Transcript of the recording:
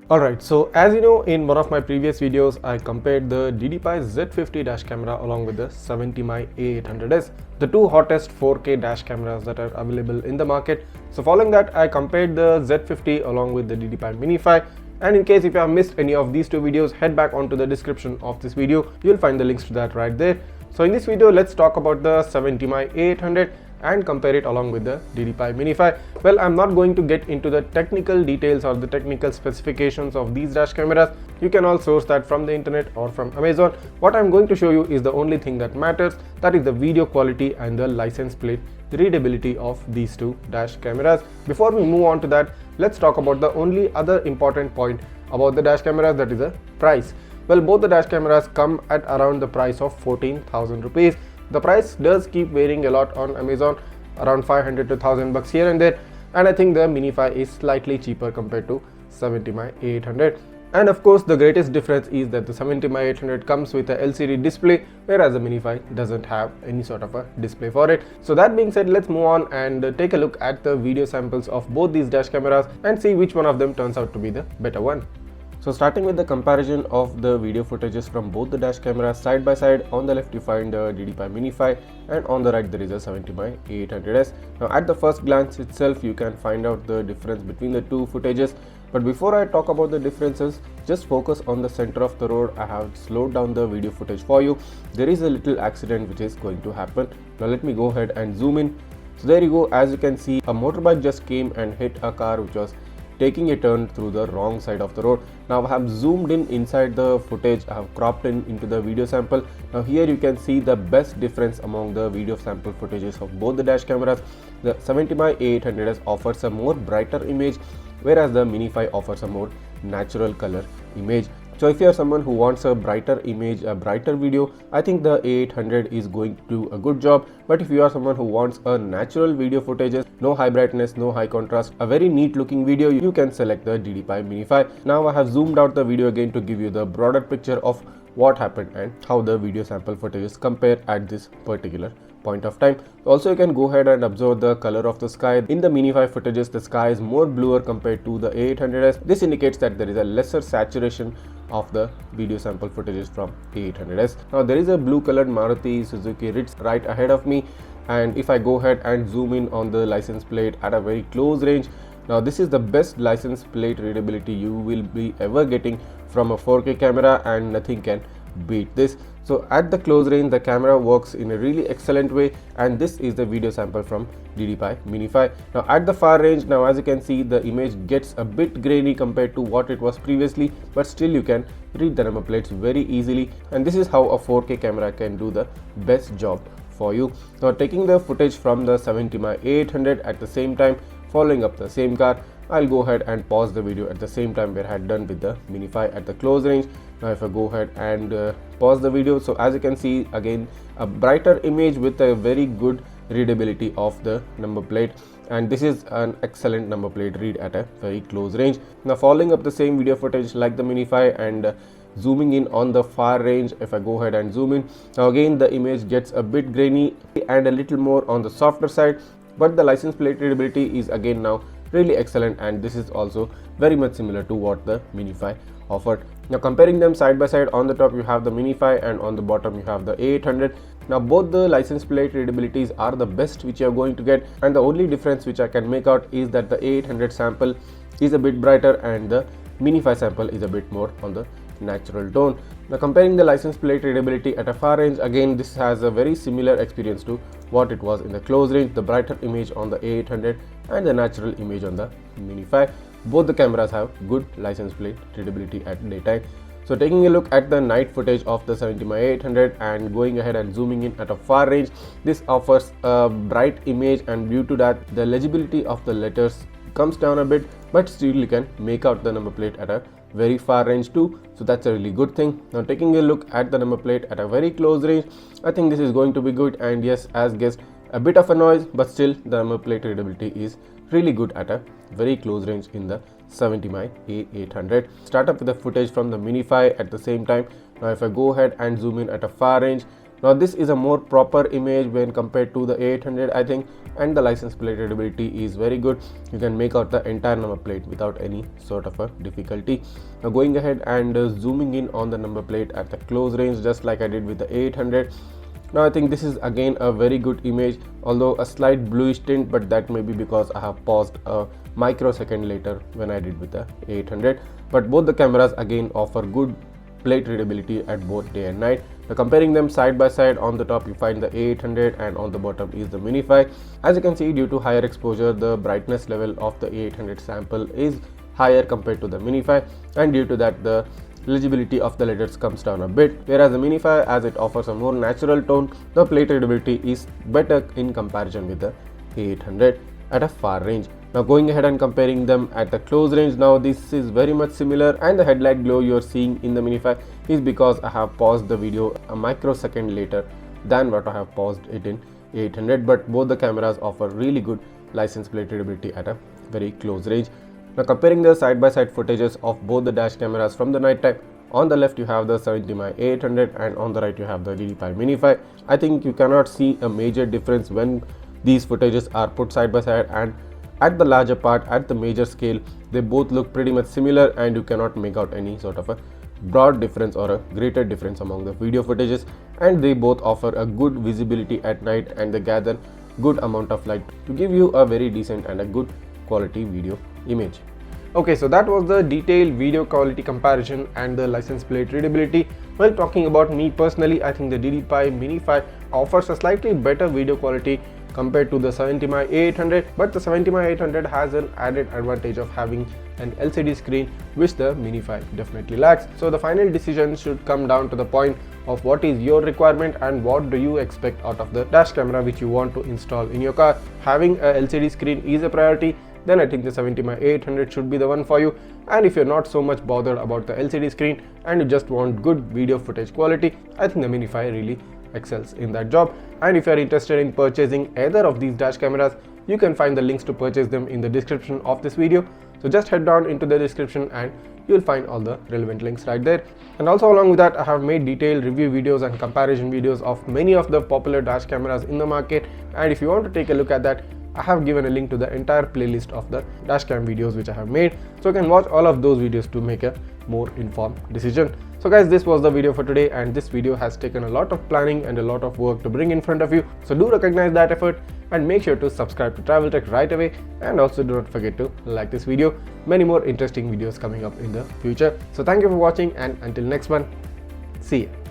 Alright, so as you know, in one of my previous videos, I compared the DDPAI Z50 dash camera along with the 70mm A800S, the two hottest 4K dash cameras that are available in the market. So following that, I compared the Z50 along with the DDPAI Mini 5. And in case if you have missed any of these two videos, head back onto the description of this video. You'll find the links to that right there. So in this video, let's talk about the 70mm A800 and compare it along with the DDPAI Mini 5. Well, I'm not going to get into the technical details or the technical specifications of these dash cameras. You can all source that from the internet or from Amazon. What I'm going to show you is the only thing that matters, that is the video quality and the license plate readability of these two dash cameras. Before we move on to that, let's talk about the only other important point about the dash cameras, that is the price. Well, both the dash cameras come at around the price of 14,000 rupees. The price does keep varying a lot on Amazon, around 500 to 1000 bucks here and there, and I think the Mini 5 is slightly cheaper compared to 70mm A800. And of course, the greatest difference is that the 70mm A800 comes with a LCD display, whereas the Mini 5 doesn't have any sort of a display for it. So that being said, let's move on and take a look at the video samples of both these dash cameras and see which one of them turns out to be the better one. So starting with the comparison of the video footages from both the dash cameras side by side, on the left you find the DDPAI Mini 5 and on the right there is a 70mm A800S. Now at the first glance itself, you can find out the difference between the two footages. But before I talk about the differences, just focus on the center of the road. I have slowed down the video footage for you. There is a little accident which is going to happen. Now let me go ahead and zoom in. So there you go. As you can see, a motorbike just came and hit a car which was taking a turn through the wrong side of the road. Now I have zoomed in inside the footage, I have cropped in into the video sample. Now here you can see the best difference among the video sample footages of both the dash cameras. The 70mm A800S offers a more brighter image, whereas the Mini 5 offers a more natural color image. So if you are someone who wants a brighter image, a brighter video, I think the A800 is going to do a good job. But if you are someone who wants a natural video footages, no high brightness, no high contrast, a very neat looking video, you can select the DDPAI Mini 5. Now I have zoomed out the video again to give you the broader picture of what happened and how the video sample footages compare at this particular point of time. Also, you can go ahead and observe the color of the sky. In the Mini 5 footages, the sky is more bluer compared to the A800S. This indicates that there is a lesser saturation of the video sample footages from A800S. Now there is a blue colored Maruti Suzuki Ritz right ahead of me, and if I go ahead and zoom in on the license plate at a very close range, now this is the best license plate readability you will be ever getting from a 4K camera, and nothing can beat this. So at the close range, the camera works in a really excellent way, and this is the video sample from DDPAI Mini 5. Now at the far range, now as you can see, the image gets a bit grainy compared to what it was previously, but still you can read the number plates very easily, and this is how a 4K camera can do the best job for you. Now taking the footage from the 70mm A800 at the same time, following up the same car, I'll go ahead and pause the video at the same time where I had done with the Mini 5 at the close range. Now if I go ahead and pause the video, so as you can see, again a brighter image with a very good readability of the number plate, and this is an excellent number plate read at a very close range. Now following up the same video footage like the Mini 5 and zooming in on the far range, if I go ahead and zoom in, now again the image gets a bit grainy and a little more on the softer side, but the license plate readability is again now really excellent, and this is also very much similar to what the Mini 5 offered. Now comparing them side by side, on the top you have the Mini 5 and on the bottom you have the A800. Now both the license plate readabilities are the best which you are going to get, and the only difference which I can make out is that the A800 sample is a bit brighter and the Mini 5 sample is a bit more on the natural tone. Now comparing the license plate readability at a far range, again this has a very similar experience to what it was in the close range, the brighter image on the A800 and the natural image on the Mini 5. Both the cameras have good license plate readability at daytime. So taking a look at the night footage of the 70mm A800 and going ahead and zooming in at a far range, this offers a bright image, and due to that the legibility of the letters comes down a bit, but still you can make out the number plate at a very far range too, so that's a really good thing. Now taking a look at the number plate at a very close range, I think this is going to be good, and yes, as guessed, a bit of a noise, but still the number plate readability is really good at a very close range in the 70mm A800. Start up with the footage from the Mini 5 at the same time. Now if I go ahead and zoom in at a far range, Now this is a more proper image when compared to the A800 I think, and the license plate readability is very good. You can make out the entire number plate without any sort of a difficulty. Now going ahead and zooming in on the number plate at the close range, just like I did with the A800. Now I think this is again a very good image, although a slight bluish tint, but that may be because I have paused a microsecond later when I did with the A800. But both the cameras again offer good plate readability at both day and night. Now comparing them side by side, on the top you find the A800 and on the bottom is the Mini-5. As you can see, due to higher exposure, the brightness level of the A800 sample is higher compared to the Mini-5, and due to that the legibility of the letters comes down a bit, whereas the Mini-5, as it offers a more natural tone, the plate readability is better in comparison with the A800 at a far range. Now going ahead and comparing them at the close range, now this is very much similar, and the headlight glow you are seeing in the Mini-5 is because I have paused the video a microsecond later than what I have paused it in A800, but both the cameras offer really good license plate readability at a very close range. Now comparing the side-by-side footages of both the dash cameras from the night time, on the left you have the 70mm A800 and on the right you have the DDPAI Mini-5. I think you cannot see a major difference when these footages are put side by side, and at the larger part, at the major scale, they both look pretty much similar, and you cannot make out any sort of a broad difference or a greater difference among the video footages, and they both offer a good visibility at night, and they gather good amount of light to give you a very decent and a good quality video image. Okay, so that was the detailed video quality comparison and the license plate readability. Well, talking about me personally, I think the DDPAI Mini-5 offers a slightly better video quality compared to the 70mm A800, but the 70mm A800 has an added advantage of having an LCD screen, which the Mini-5 definitely lacks. So the final decision should come down to the point of what is your requirement and what do you expect out of the dash camera which you want to install in your car. Having a LCD screen is a priority, then I think the 70mm A800 should be the one for you. And if you're not so much bothered about the LCD screen and you just want good video footage quality, I think the Mini-5 really excels in that job. And if you're interested in purchasing either of these dash cameras, you can find the links to purchase them in the description of this video. So just head down into the description and you'll find all the relevant links right there. And also along with that, I have made detailed review videos and comparison videos of many of the popular dash cameras in the market, and if you want to take a look at that, I have given a link to the entire playlist of the dashcam videos which I have made, so you can watch all of those videos to make a more informed decision. So guys, this was the video for today, and this video has taken a lot of planning and a lot of work to bring in front of you, so do recognize that effort and make sure to subscribe to Travel Tech right away, and also do not forget to like this video. Many more interesting videos coming up in the future. So thank you for watching, and until next one, see ya.